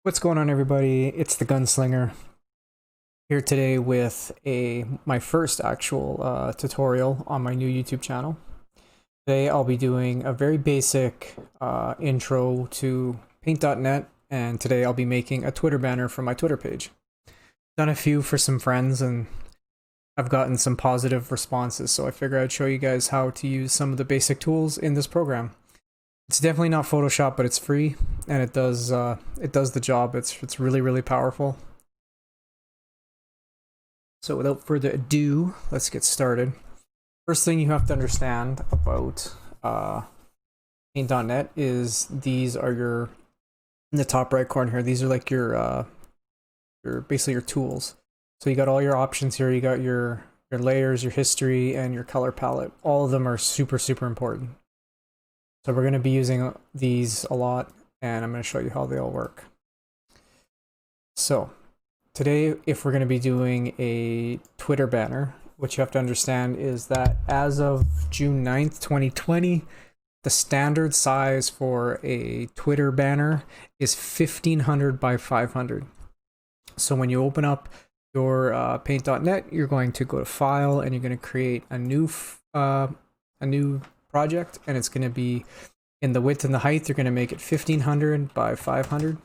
What's going on, everybody? It's the Gunslinger here today with my first actual tutorial on my new YouTube channel. Today I'll be doing a very basic intro to Paint.net, and today I'll be making a Twitter banner for my Twitter page. Done a few for some friends and I've gotten some positive responses, so I figured I'd show you guys how to use some of the basic tools in this program. It's definitely not Photoshop, but it's free, and it does the job. It's really powerful. So without further ado, let's get started. First thing you have to understand about Paint.net is these are in the top right corner here. These are like your basically your tools. So you got all your options here. You got your layers, your history, and your color palette. All of them are super important. So we're going to be using these a lot, and I'm going to show you how they all work. So today, if we're going to be doing a Twitter banner, what you have to understand is that as of June 9th, 2020, the standard size for a Twitter banner is 1500 by 500. So when you open up your Paint.net, you're going to go to File, and you're going to create a new project, and it's going to be in the width and the height. You're going to make it 1500 by 500,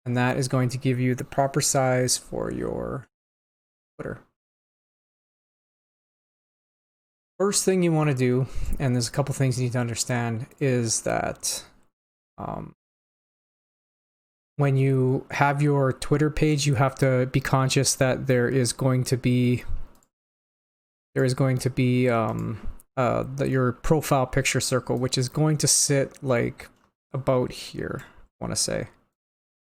and that is going to give you the proper size for your Twitter. First thing you want to do, and there's a couple things you need to understand, is that when you have your Twitter page, you have to be conscious that there is going to be your profile picture circle, which is going to sit like about here, I want to say.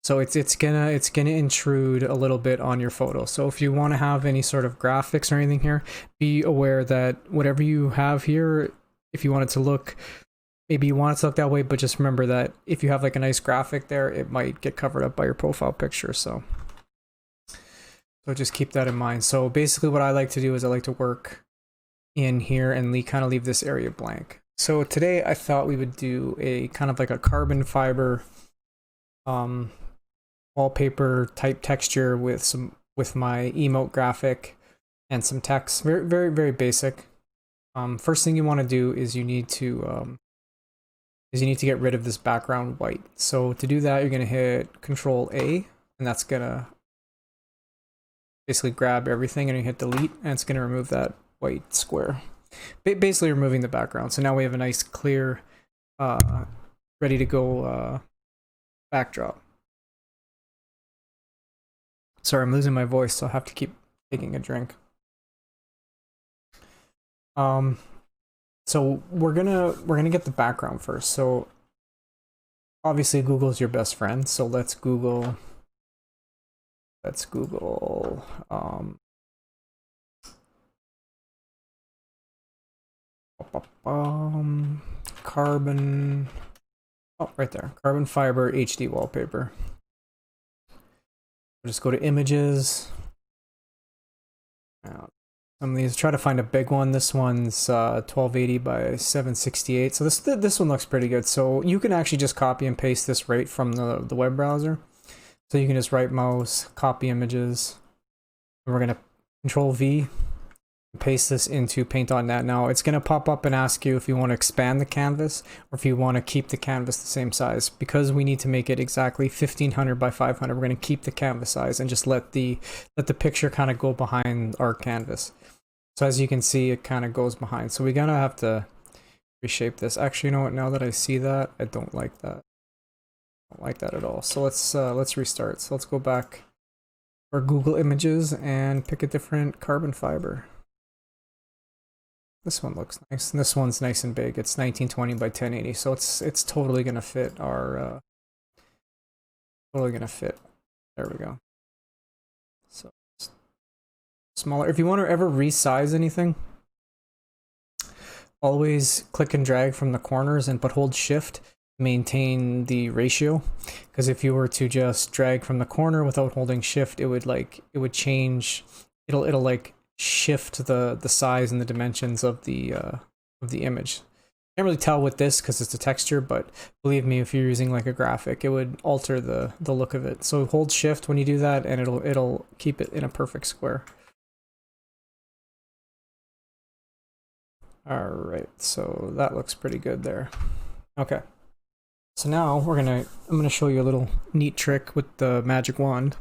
So it's gonna intrude a little bit on your photo. So if you want to have any sort of graphics or anything here, be aware that whatever you have here, if you want it to look, maybe you want it to look that way, but just remember that if you have like a nice graphic there, it might get covered up by your profile picture. So just keep that in mind. So basically what I like to do is I like to work in here and kind of leave this area blank. So today I thought we would do a kind of like a carbon fiber wallpaper type texture with my emote graphic and some text. Very basic. First thing you want to do is you need to get rid of this background white. So to do that, you're going to hit Control A, and that's going to basically grab everything, and you hit delete, and it's going to remove that white square, basically removing the background. So now we have a nice clear ready to go backdrop. Sorry, I'm losing my voice, so I'll have to keep taking a drink. So we're gonna get the background first. So obviously Google's your best friend, so let's Google carbon, oh, right there, carbon fiber HD wallpaper. We'll just go to images. Now, some of these, try to find a big one. This one's 1280 by 768. So this one looks pretty good. So you can actually just copy and paste this right from the web browser. So you can just right mouse, copy images, and we're gonna Control V, paste this into Paint.net. Now it's going to pop up and ask you if you want to expand the canvas or if you want to keep the canvas the same size. Because we need to make it exactly 1500 by 500, we're going to keep the canvas size and just let the picture kind of go behind our canvas. So as you can see, it kind of goes behind. So we're going to have to reshape this. Actually, you know what? Now that I see that, I don't like that. I don't like that at all. So let's restart. So let's go back for Google Images and pick a different carbon fiber. This one looks nice, and this one's nice and big. It's 1920 by 1080, so it's totally gonna fit our totally gonna fit. There we go. So smaller. If you want to ever resize anything, always click and drag from the corners, but hold Shift, maintain the ratio. Because if you were to just drag from the corner without holding Shift, it would change. It'll like shift the size and the dimensions of the image. Can't really tell with this because it's a texture, but believe me, if you're using like a graphic, it would alter the look of it. So hold shift when you do that and it'll keep it in a perfect square. All right, so that looks pretty good there. Okay. So now I'm gonna show you a little neat trick with the magic wand.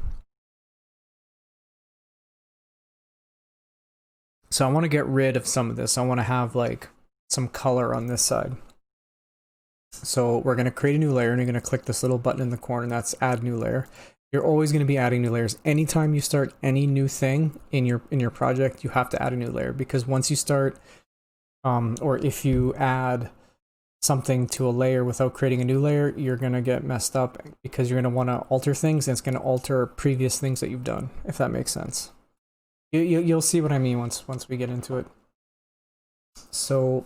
So I want to get rid of some of this. I want to have like some color on this side. So we're going to create a new layer and you're going to click this little button in the corner and that's add new layer. You're always going to be adding new layers. Anytime you start any new thing in your project, you have to add a new layer, because once you start or if you add something to a layer without creating a new layer, you're going to get messed up because you're going to want to alter things and it's going to alter previous things that you've done, if that makes sense. You'll see what I mean once we get into it. So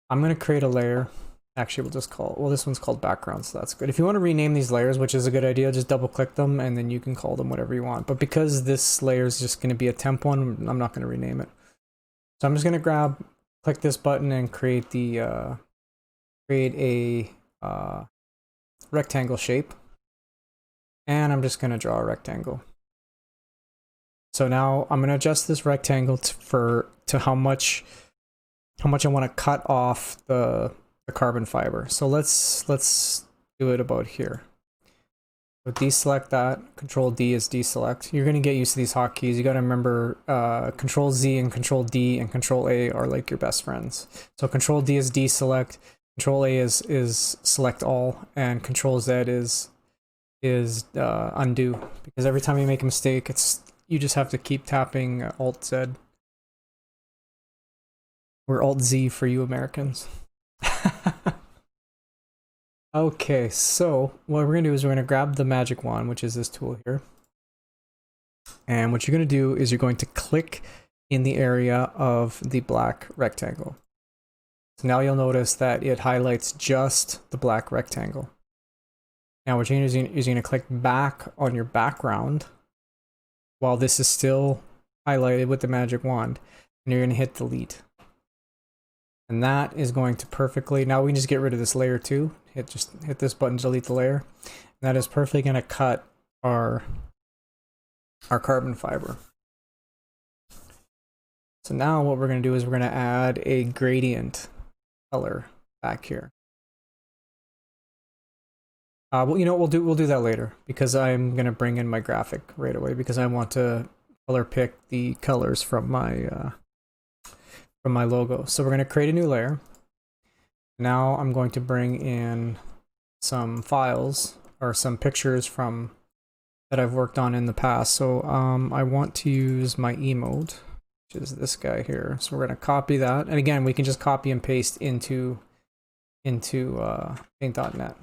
I'm going to create a layer. Actually, we'll just call, well, this one's called background, so that's good. If you want to rename these layers, which is a good idea, just double click them and then you can call them whatever you want. But because this layer is just going to be a temp one, I'm not going to rename it. So I'm just going to click this button and create the create a rectangle shape, and I'm just going to draw a rectangle. So now I'm going to adjust this rectangle to how much I want to cut off the carbon fiber. So let's do it about here. So deselect that. Control D is deselect. You're going to get used to these hotkeys. You got to remember Control Z and Control D and Control A are like your best friends. So Control D is deselect. Control A is select all, and Control Z is undo, because every time you make a mistake, you just have to keep tapping Alt Z or Alt Z for you Americans. Okay, so what we're gonna do is we're gonna grab the magic wand, which is this tool here, and what you're gonna do is you're going to click in the area of the black rectangle. So now you'll notice that it highlights just the black rectangle. Now what you're gonna do is you're gonna click back on your background while this is still highlighted with the magic wand, and you're gonna hit delete. And that is going to perfectly, now we can just get rid of this layer too. Just hit this button to delete the layer. And that is perfectly going to cut our carbon fiber. So now what we're going to do is we're going to add a gradient color back here. Well, you know, we'll do that later, because I'm going to bring in my graphic right away, because I want to color pick the colors from my logo. So we're going to create a new layer. Now I'm going to bring in some files or some pictures that I've worked on in the past. So I want to use my emote, which is this guy here. So we're going to copy that. And again, we can just copy and paste into paint.net.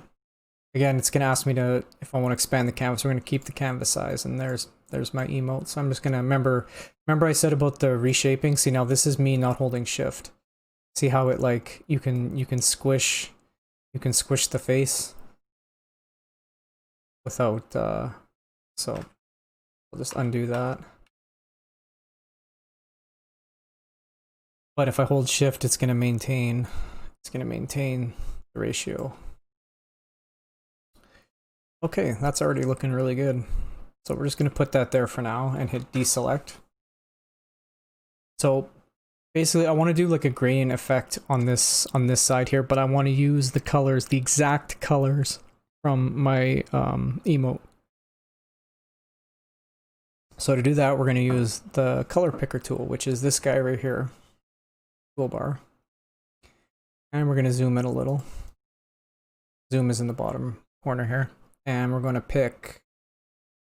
Again, it's going to ask me if I want to expand the canvas. We're going to keep the canvas size, and there's my emote. So I'm just going to remember I said about the reshaping. See, now this is me not holding shift. See how it, like, you can squish the face without so I'll just undo that. But if I hold shift, it's going to maintain the ratio. Okay, that's already looking really good. So we're just going to put that there for now and hit deselect. So basically I want to do like a gradient effect on this side here, but I want to use the colors, the exact colors from my emote. So to do that, we're going to use the color picker tool, which is this guy right here, toolbar. And we're going to zoom in a little. Zoom is in the bottom corner here. And we're going to pick,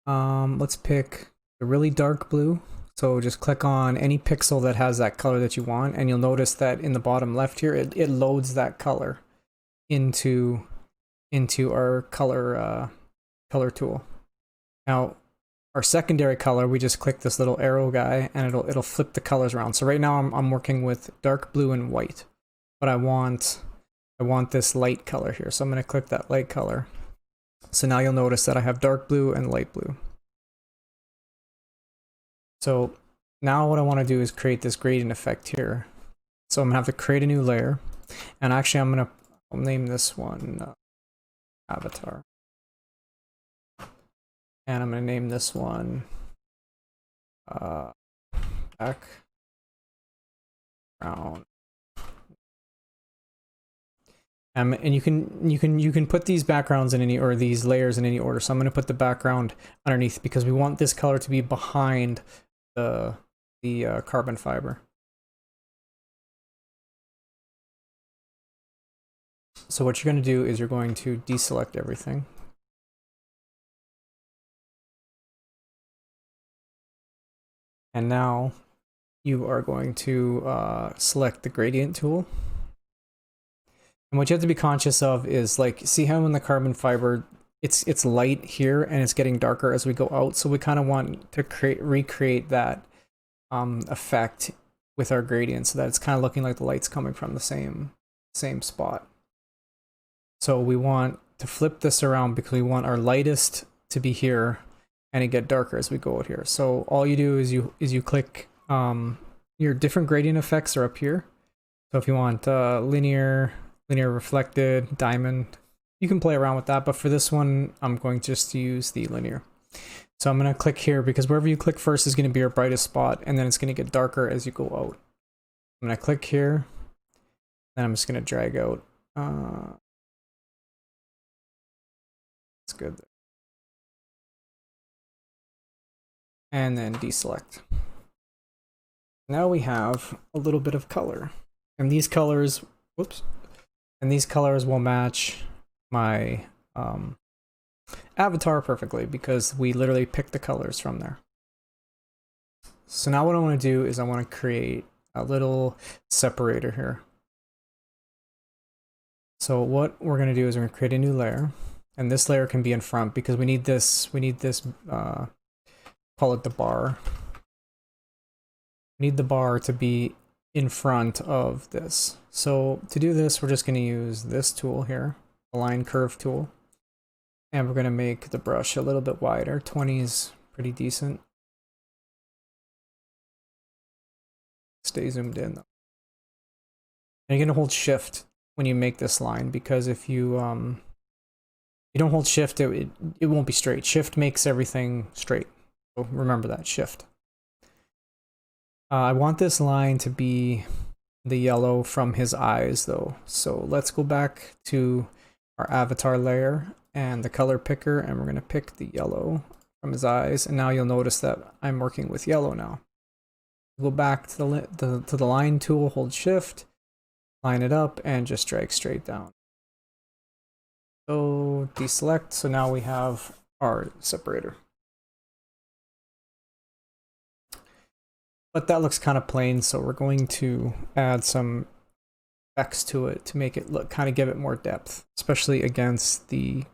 let's pick the really dark blue. So just click on any pixel that has that color that you want, and you'll notice that in the bottom left here, it loads that color into our color tool. Now, our secondary color, we just click this little arrow guy, and it'll flip the colors around. So right now I'm working with dark blue and white, but I want this light color here. So I'm going to click that light color. So now you'll notice that I have dark blue and light blue. So now what I want to do is create this gradient effect here. So I'm going to have to create a new layer. And actually I'll name this one avatar. And I'm gonna name this one background. And you can put these backgrounds in any, or these layers in any order. So I'm going to put the background underneath because we want this color to be behind the carbon fiber. So what you're going to do is you're going to deselect everything. And now you are going to select the gradient tool. And what you have to be conscious of is, like, see how in the carbon fiber, it's light here and it's getting darker as we go out. So we kind of want to recreate that effect with our gradient so that it's kind of looking like the light's coming from the same spot. So we want to flip this around because we want our lightest to be here and it get darker as we go out here. So all you do is you click your different gradient effects are up here. So if you want linear reflected, diamond, you can play around with that, but for this one I'm going just to use the linear. So I'm going to click here because wherever you click first is going to be your brightest spot, and then it's going to get darker as you go out. I'm going to click here, then I'm just going to drag out. That's good. And then deselect. Now we have a little bit of color, and these colors, whoops. And these colors will match my avatar perfectly because we literally picked the colors from there. So now what I want to do is I want to create a little separator here. So what we're going to do is we're going to create a new layer, and this layer can be in front because we need this call it the bar. We need the bar to be in front of this. So to do this, we're just going to use this tool here, the line curve tool, and we're going to make the brush a little bit wider. 20 is pretty decent. Stay zoomed in though. And you're going to hold shift when you make this line, because if you don't hold shift, it won't be straight. Shift makes everything straight. So remember that, shift. I want this line to be the yellow from his eyes though. So let's go back to our avatar layer and the color picker, and we're going to pick the yellow from his eyes. And now you'll notice that I'm working with yellow now. Go back to the line tool, hold shift, line it up, and just drag straight down. So deselect. So now we have our separator. But that looks kind of plain, so we're going to add some effects to it to make it look, kind of give it more depth, especially against the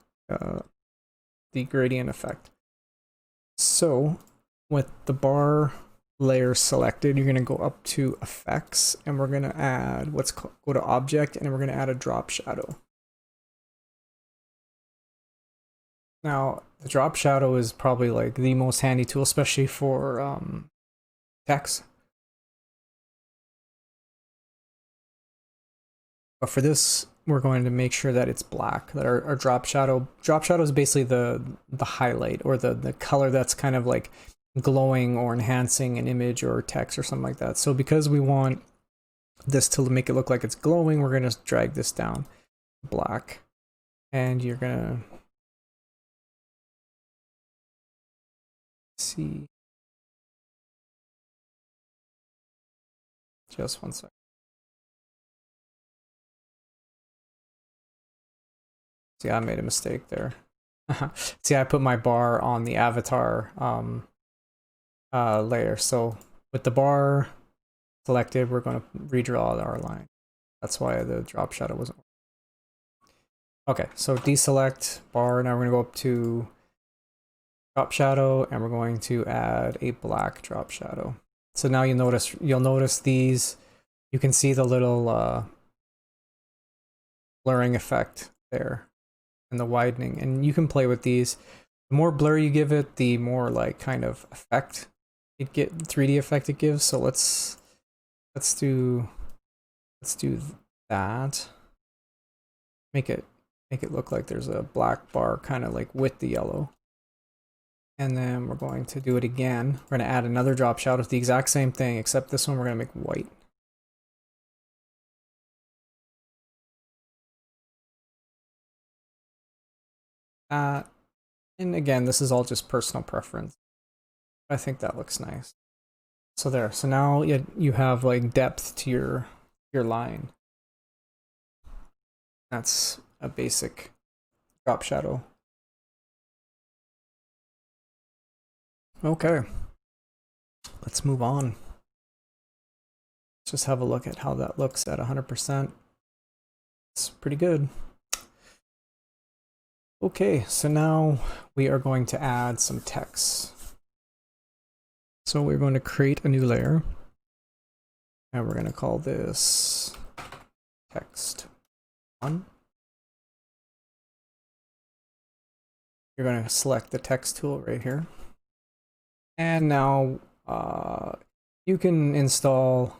gradient effect. So with the bar layer selected, you're going to go up to effects, and we're going to add go to object, and we're going to add a drop shadow. Now the drop shadow is probably like the most handy tool, especially for text. But for this, we're going to make sure that it's black, that our drop shadow is basically the highlight, or the color that's kind of like glowing or enhancing an image or text or something like that. So because we want this to make it look like it's glowing, we're going to drag this down black, and you're going to see. Just one second. See, I made a mistake there. See, I put my bar on the avatar layer. So with the bar selected, we're going to redraw our line. That's why the drop shadow wasn't. Okay, so deselect bar. Now we're going to go up to drop shadow, and we're going to add a black drop shadow. So now you'll notice these, you can see the little blurring effect there and the widening, and you can play with these. The more blur you give it, the more like kind of effect it 3D effect it gives. So let's do that. Make it look like there's a black bar kind of like with the yellow. And then we're going to do it again. We're going to add another drop shadow with the exact same thing, except this one we're going to make white. And again, this is all just personal preference. I think that looks nice. So there. So now you have like depth to your line. That's a basic drop shadow. Okay. Let's move on. Let's just have a look at how that looks at 100%. It's pretty good. Okay, so now we are going to add some text. So we're going to create a new layer. And we're going to call this text 1. You're going to select the text tool right here. And now you can install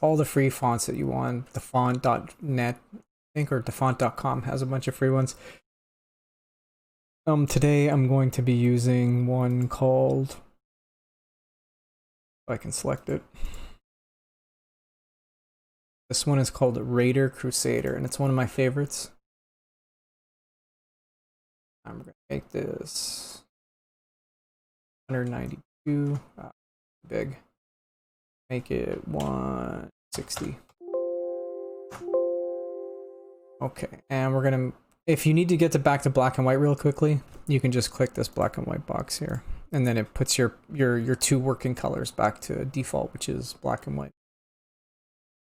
all the free fonts that you want. The font.net, I think, or defont.com has a bunch of free ones. Today I'm going to be using one called, I can select it. This one is called Raider Crusader, and it's one of my favorites. I'm going to make this 192, big. Make it 160. Okay, and we're going to, if you need to get back to black and white real quickly, you can just click this black and white box here. And then it puts your two working colors back to default, which is black and white.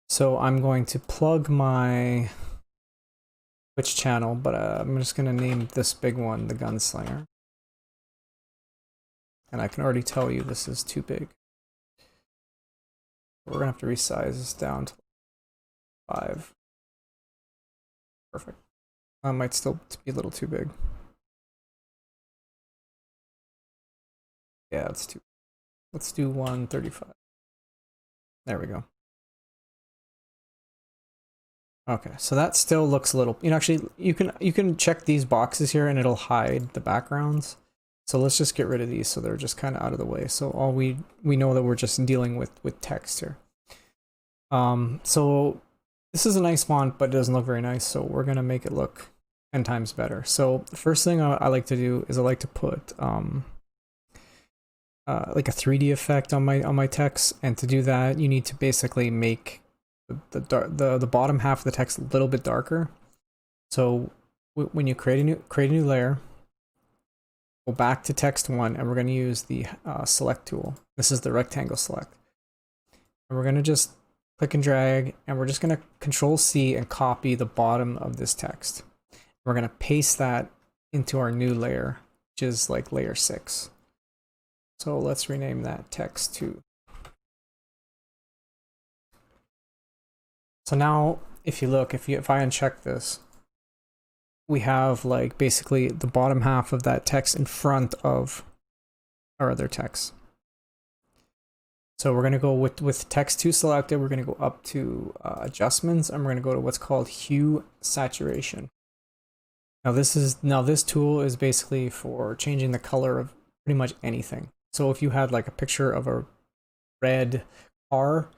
So I'm going to plug my Twitch channel, but I'm just going to name this big one the Gunslinger. And I can already tell you this is too big. We're going to have to resize this down to 5. Perfect. Might still be a little too big. Yeah, it's too. Let's do 135. There we go. Okay, so that still looks a little. Actually, you can check these boxes here, and it'll hide the backgrounds. So let's just get rid of these, so they're just kind of out of the way. So all we know that we're just dealing with text here. So this is a nice font, but it doesn't look very nice. So we're gonna make it look 10 times better. So the first thing I like to do is I like to put like a 3D effect on my text, and to do that you need to basically make the bottom half of the text a little bit darker. So when you create a new layer, go back to text 1, and we're going to use the select tool. This is the rectangle select, and we're going to just click and drag, and we're just going to Control C and copy the bottom of this text. We're going to paste that into our new layer, which is like layer 6. So let's rename that text 2. So now if you look, if I uncheck this, we have like basically the bottom half of that text in front of our other text. So we're going to go with text 2 selected, we're going to go up to adjustments, and we're going to go to what's called hue saturation. Now this tool is basically for changing the color of pretty much anything. So if you had like a picture of a red car,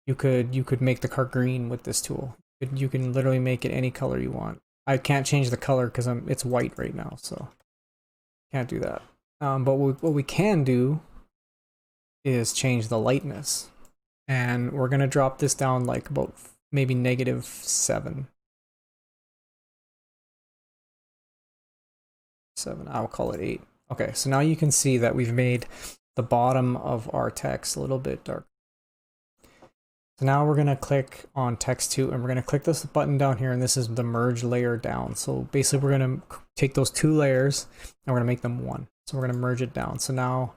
you could make the car green with this tool. You can literally make it any color you want. I can't change the color because it's white right now, so can't do that. But what we can do is change the lightness, and we're gonna drop this down like about maybe -7. I'll call it 8. Okay, so now you can see that we've made the bottom of our text a little bit dark. So now we're going to click on text 2, and we're going to click this button down here, and this is the merge layer down. So basically we're going to take those 2 layers and we're going to make them 1. So we're going to merge it down. So now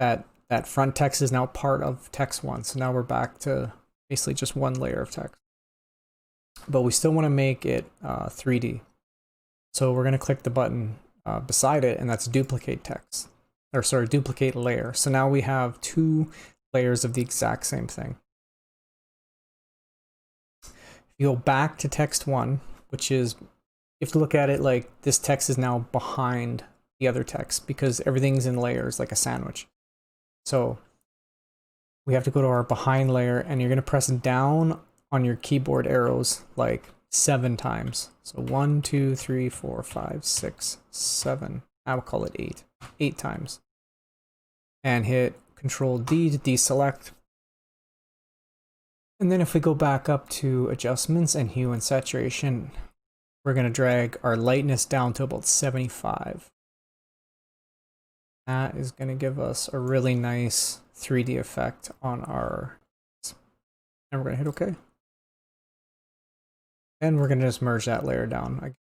that front text is now part of text 1. So now we're back to basically just 1 layer of text. But we still want to make it 3D. So we're going to click the button beside it, and that's duplicate text, or sorry, duplicate layer. So now we have 2 layers of the exact same thing. If You go back to text 1, which is, you have to look at it like this text is now behind the other text because everything's in layers like a sandwich. So we have to go to our behind layer, and you're going to press down on your keyboard arrows like 7 times. So 1, 2, 3, 4, 5, 6, 7. I will call it 8. 8 times. And hit Control D to deselect. And then if we go back up to adjustments and hue and saturation, we're going to drag our lightness down to about 75. That is going to give us a really nice 3D effect on our, and we're going to hit OK. And we're going to just merge that layer down.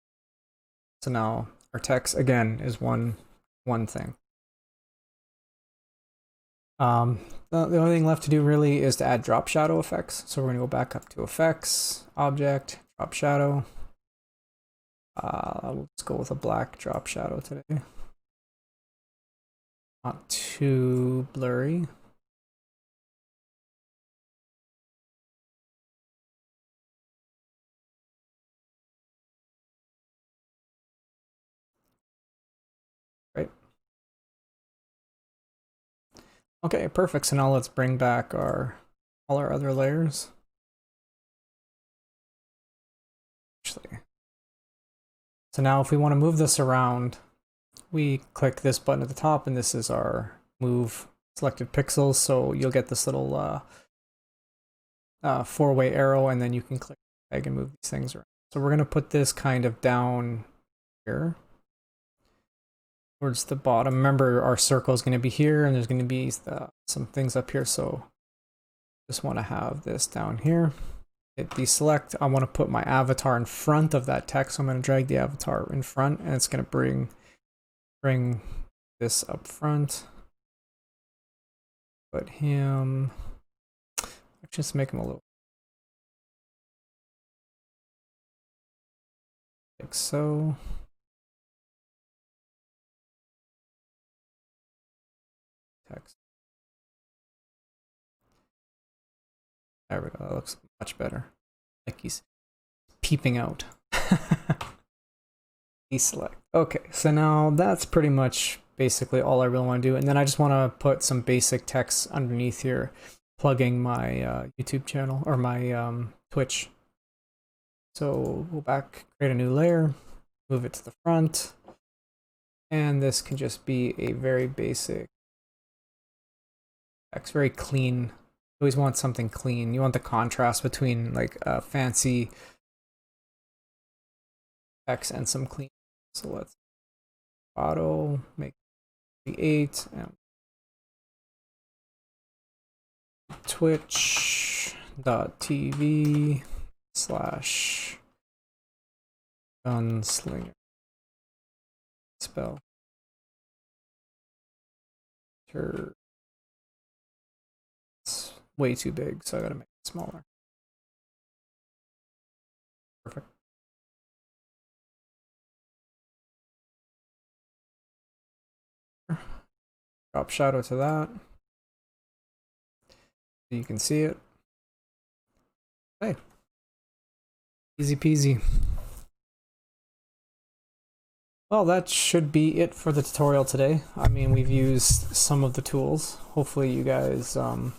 So now our text again is one thing. The only thing left to do really is to add drop shadow effects. So we're going to go back up to effects, object, drop shadow. Let's go with a black drop shadow today. Not too blurry. Right. Okay, perfect. So now let's bring back all our other layers. Actually, so now if we want to move this around, we click this button at the top, and this is our move selected pixels. So you'll get this little 4-way arrow, and then you can click drag and move these things around. So we're going to put this kind of down here towards the bottom. Remember, our circle is going to be here, and there's going to be some things up here. So just want to have this down here. Hit deselect. I want to put my avatar in front of that text. So I'm going to drag the avatar in front, and it's going to bring this up front. Put him. Just make him a little like so. Text. There we go. That looks much better. Like he's peeping out. Deselect. Okay, so now that's pretty much basically all I really want to do. And then I just want to put some basic text underneath here, plugging my YouTube channel or my Twitch. So go back, create a new layer, move it to the front. And this can just be a very basic text, very clean. You always want something clean. You want the contrast between like fancy text and some clean. So let's auto make 8 and twitch.tv/gunslinger spell. It's way too big, so I gotta make it smaller. Perfect. Drop shadow to that. So you can see it. Hey. Easy peasy. Well, that should be it for the tutorial today. I mean, we've used some of the tools. Hopefully you guys can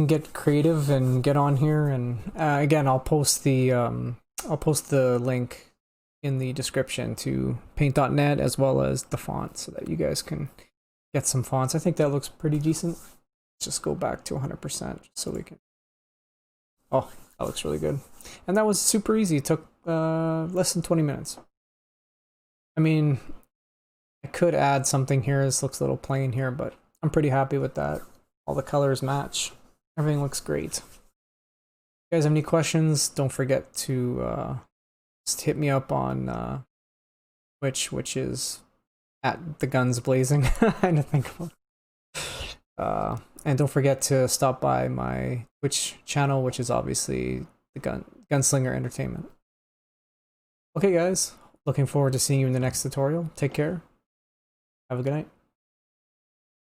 get creative and get on here. And again, I'll post the link in the description to paint.net as well as the font so that you guys can get some fonts. I think that looks pretty decent. Let's just go back to 100% so we can. Oh, that looks really good. And that was super easy. It took less than 20 minutes. I mean, I could add something here. This looks a little plain here, but I'm pretty happy with that. All the colors match. Everything looks great. If you guys have any questions, don't forget to just hit me up on Twitch, which is at the guns blazing. I had to think about it. And don't forget to stop by my Twitch channel, which is obviously the Gunslinger Entertainment. Okay, guys. Looking forward to seeing you in the next tutorial. Take care. Have a good night.